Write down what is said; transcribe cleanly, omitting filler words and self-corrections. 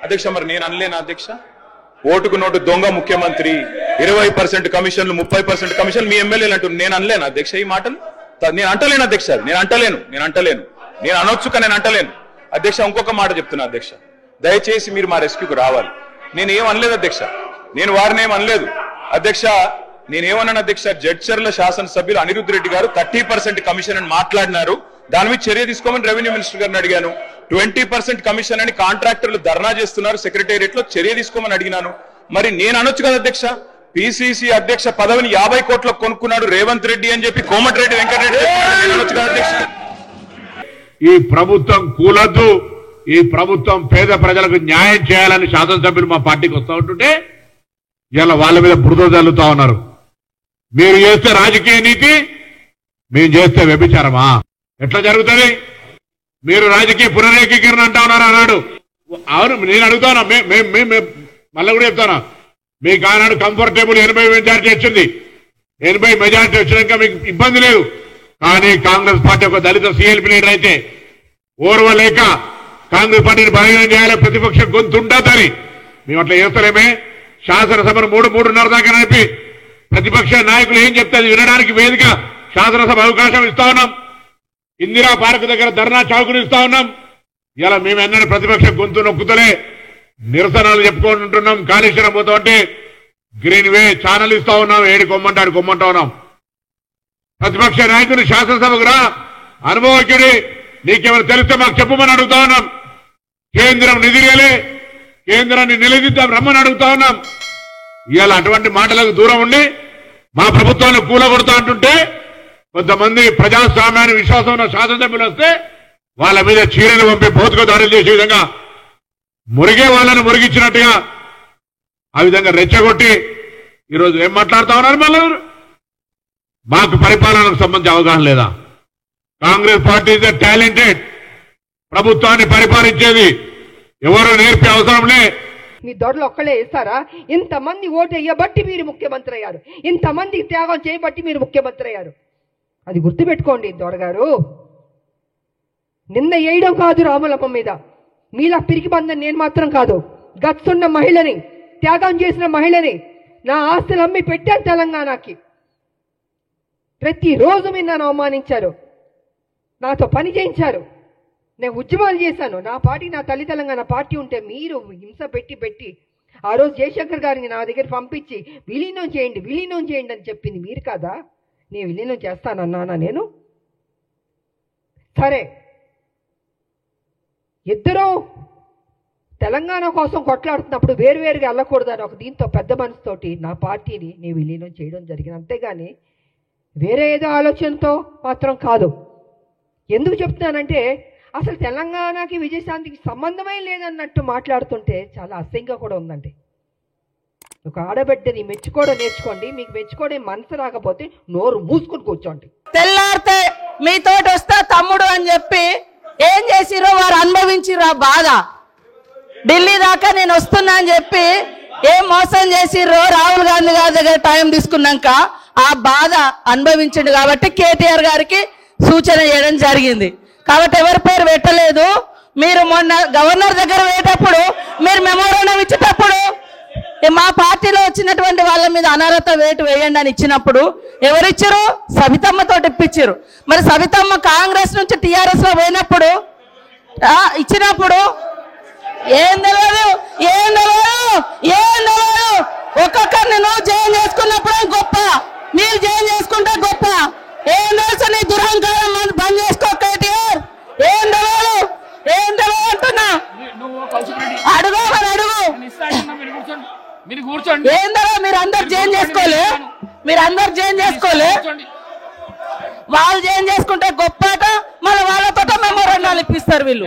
అధ్యక్ష మరి నేను అనలేనా అధ్యక్ష? ఓటుకు నోటు దొంగ ముఖ్యమంత్రి, 20% కమిషన్లు, 30% కమిషన్ మీ ఎమ్మెల్యేలు అంటున్నారు. నేను అనలేను అధ్యక్ష ఈ మాటలు? నేను అంటలేను అధ్యక్ష, నేను అంటలేను. నేను అనొచ్చు కానీ నేను అంటలేను అధ్యక్ష. ఇంకొక మాట చెప్తున్నా అధ్యక్ష, దయచేసి మీరు మా రెస్క్యూకి రావాలి. నేనేం అనలేదు అధ్యక్ష, నేను వారిని ఏం అనలేదు అధ్యక్ష. నేనేమన్నాను అధ్యక్ష, జడ్చర్ల శాసనసభ్యులు అనిరుద్ధ్ రెడ్డి గారు 30% కమిషన్ అని మాట్లాడినారు, దాని మీద చర్య తీసుకోమని రెవెన్యూ మినిస్టర్ గారిని అడిగాను. 20% కమిషన్ అని కాంట్రాక్టర్లు ధర్నా చేస్తున్నారు సెక్రటేరియట్ లో, చర్య తీసుకోమని అడిగినాను. మరి నేను అనొచ్చు కదా అధ్యక్ష, పిసిసి అధ్యక్ష పదవిని 50 కోట్లకు కొనుక్కున్నాడు రేవంత్ రెడ్డి అని చెప్పి కోమటిరెడ్డి వెంకటరెడ్డి అనొచ్చు కదా అధ్యక్ష. ఈ ప్రభుత్వం కూలద్దు, ఈ ప్రభుత్వం పేద ప్రజలకు న్యాయం చేయాలని శాసనసభ్యులు మా పార్టీకి వస్తూ ఉంటుంటే ఇలా వాళ్ళ మీద బురద జల్లుతా ఉన్నారు. మీరు చేస్తే రాజకీయ నీతి, మేము చేస్తే వ్యభిచారమా? ఎట్లా జరుగుతుంది? మీరు రాజకీయ పునరేకీకరణ అంటా ఉన్నారు అన్నాడు. అవును, నేను అడుగుతాను, మళ్ళీ కూడా చెప్తాను, మీకు ఆనాడు కంఫర్టబుల్ 80 మెజార్టీ వచ్చింది. 80 మెజార్టీ వచ్చినాక మీకు ఇబ్బంది లేదు. కానీ కాంగ్రెస్ పార్టీ ఒక దళిత సిఎల్పి లీడర్ అయితే ఓర్వలేక కాంగ్రెస్ పార్టీని బలహీనం చేయాలి, ప్రతిపక్ష గొంతు ఉంటుందని మేము అట్లా చేస్తలేమే. శాసనసభను 3:30 దాకా నడిపి ప్రతిపక్ష నాయకులు ఏం చెప్తారు వినడానికి వేదిక శాసనసభ అవకాశం ఇస్తా ఉన్నాం. ఇందిరా పార్క్ దగ్గర ధర్నా చౌకులు ఇస్తా ఉన్నాం. ఇలా మేము ఎన్నడూ ప్రతిపక్ష గొంతు నొక్కుతలే నిరసనలు చెప్పుకుంటున్నాం. కాళేశ్వరం పోతా ఉంటే గ్రీన్ వే ఛానల్ ఇస్తా ఉన్నాం, ఏడు కొమ్మంటాడు కొమ్మంటా ఉన్నాం. ప్రతిపక్ష నాయకులు శాసనసభకు రా, అనుభవజ్ఞుడి, నీకేమైనా తెలిస్తే మాకు చెప్పమని అడుగుతా ఉన్నాం. కేంద్రం నిధిరేలే, కేంద్రాన్ని నిలదీద్దాం రమ్మని అడుగుతా ఉన్నాం. ఇవాళ అటువంటి మాటలకు దూరం ఉండి మా ప్రభుత్వాన్ని కూలగొడతా అంటుంటే కొంతమంది ప్రజాస్వామ్యాన్ని విశ్వాసం ఉన్న శాసనసభ్యులు వస్తే వాళ్ళ మీద చీరలు పంపి భౌతిక దాడులు చేసే విధంగా మురిగే వాళ్ళని మురిగించినట్టుగా ఆ విధంగా రెచ్చగొట్టి ఈరోజు ఏం మాట్లాడుతా ఉన్నారు? మళ్ళీ మాకు పరిపాలనకు సంబంధించి అవగాహన లేదా? కాంగ్రెస్ పార్టీ ఇస్ టాలెంటెడ్, ప్రభుత్వాన్ని పరిపాలించేది ఎవరు నేర్పే అవసరంలే. మీ దొరలు ఒక్కలే వేస్తారా? ఇంతమంది ఓటు వేయబట్టి మీరు ముఖ్యమంత్రి అయ్యారు, ఇంతమంది త్యాగం చేయబట్టి మీరు ముఖ్యమంత్రి అయ్యారు. అది గుర్తుపెట్టుకోండి దొరగారు. నిన్న వేయడం కాదు రాములమ్మ మీద, మీలా పిరికి బంధం నేను మాత్రం కాదు. గచ్చున్న మహిళని, త్యాగం చేసిన మహిళని, నా ఆస్తులు అమ్మి పెట్టాను తెలంగాణకి. ప్రతిరోజు మీరు నన్ను అవమానించారు, నాతో పని చేయించారు, నేను ఉద్యమాలు చేశాను. నా పార్టీ, నా తల్లి తెలంగాణ పార్టీ ఉంటే మీరు హింస పెట్టి ఆ రోజు జయశంకర్ గారిని నా దగ్గర పంపించి విలీనం చేయండి అని చెప్పింది మీరు కాదా? నేను విలీనం చేస్తానన్నానా? నేను సరే, ఇద్దరూ తెలంగాణ కోసం కొట్లాడుతున్నప్పుడు వేరువేరుగా వెళ్ళకూడదని ఒక దీంతో పెద్ద మనసుతోటి నా పార్టీని నేను విలీనం చేయడం జరిగింది. అంతేగాని వేరే ఏదో ఆలోచనతో మాత్రం కాదు. ఎందుకు చెప్తున్నానంటే అసలు తెలంగాణకి విజయశాంతికి సంబంధమే లేదన్నట్టు మాట్లాడుతుంటే చాలా అసహ్యంగా కూడా ఉందండి. ఒక ఆడబిడ్డని మెచ్చుకోవడం నేర్చుకోండి. మీకు మెచ్చుకోవడం మనసు రాకపోతే నోరు మూసుకుని కూర్చోండి. తెల్లారితే మీతోటి వస్తా తమ్ముడు అని చెప్పి ఏం చేసిరో వారు అనుభవించిరో ఆ బాధ. ఢిల్లీ దాకా నేను వస్తున్నా అని చెప్పి ఏం మోసం చేసిరో రాహుల్ గాంధీ గారి దగ్గర టైం తీసుకున్నాక ఆ బాధ అనుభవించండి. కాబట్టి కేటీఆర్ గారికి సూచన చేయడం జరిగింది. కాబట్టి ఎవరి పేరు పెట్టలేదు. మీరు మొన్న గవర్నర్ దగ్గర పోయేటప్పుడు, మీరు మెమోరాండం ఇచ్చేటప్పుడు మా పార్టీలో వచ్చినటువంటి వాళ్ళ మీద అనర్హత వేటు వేయండి అని ఇచ్చినప్పుడు ఎవరిచ్చారు? సవితమ్మతో ఇప్పించారు. మరి సవితమ్మ కాంగ్రెస్ నుంచి టీఆర్ఎస్ లో పోయినప్పుడు ఇచ్చినప్పుడు ఏం తెలియదు. ఒక్కొక్కరిని నువ్వు జైన్ చేసుకున్నప్పుడు గొప్ప, మీరు జైన్ చేసుకుంటే గొప్ప. ఏం తెలుసు నీ దురహంకారం బంద్ చేసుకో కేటీఆర్. ఏం తెలియదు అంటున్నా. అడుగు ఏందో మీరు అందరు జైన్ చేసుకోలే, వాళ్ళు జైన్ చేసుకుంటే గొప్పట. మళ్ళీ వాళ్ళతో మెమోరాండాలు ఇప్పిస్తారు వీళ్ళు.